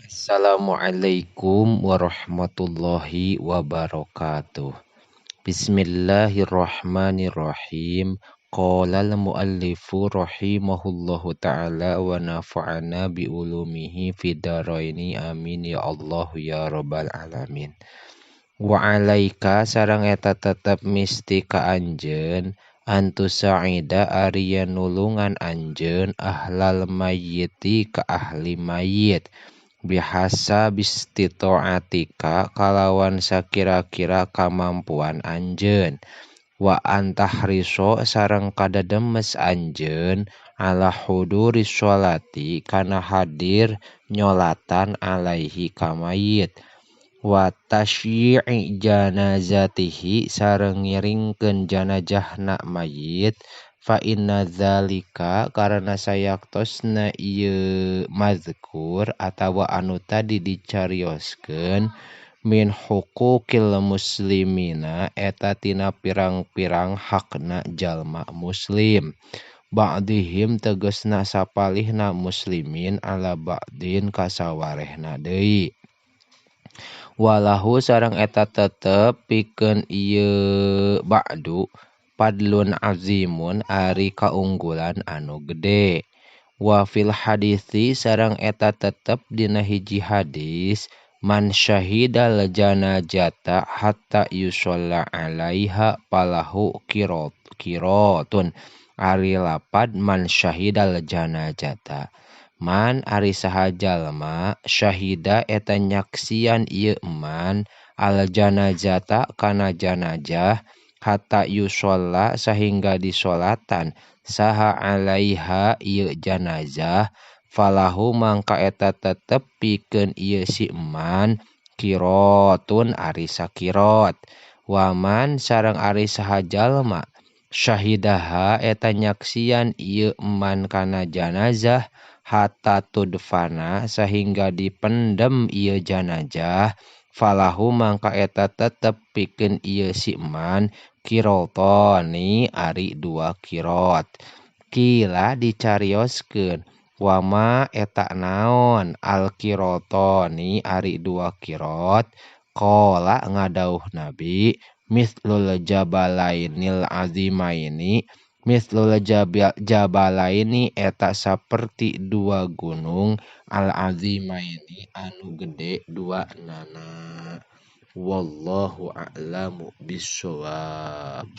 Assalamualaikum warahmatullahi wabarakatuh. Bismillahirrahmanirrahim. Qolal muallifu rahimahullahu ta'ala wa nafa'ana bi ulumihi fid dharaini amin ya Allah ya rabbal alamin. Wa alaika sareng eta tetep misti ka anjeun antu sa'ida ariya nulungan anjeun ahlal mayyiti ka ahli mayit bihasa bistitoatika kalawan sakira-kira kamampuan anjeun wa antahriso sareng kadademes anjeun ala huduri sholati kana hadir nyolatan alaihi kamayit wa tasyi'i janazatihi sareng ngiringkeun janajahna mayit fa inna dzalika karena sayaktosna ieu mazkur atawa anu tadi dicarioskeun min huquqil muslimina eta tina pirang-pirang hakna jalma muslim ba'dihim tegasna sapalihna muslimin ala ba'din kasawarehna deui walahu sareng eta tetep pikeun ieu ba'du padlun azimun ari kaunggulan anu gede wa fil hadisi sareng eta tetep dina hiji hadis man syahidal janajata hatta yushalla alaiha palahu kirotun ari lapad man syahidal janajata man ari saha jalma syahida eta nyaksian ieu man al janazata kana janajah hatta yushalla sahingga disolatan saha alaiha ieu janazah falahu mangka eta tetep pikeun ieu si man kirotun ari sakirot waman sareng ari saha jalma syahidaha eta nyaksian ieu man kana janazah hatta tudfana sahingga dipendem ieu janazah falahu mangka eta tetep pikeun ieu si man kirotoni ari 2 kirot kila dicarioskeun wama eta naon al kirotoni ari 2 kirot qala ngadauh nabi mislul jabalainil azimaini mislul jabalaini eta saperti 2 gunung al azimaini anu gede 2 nana wallahu a'lamu bissawab.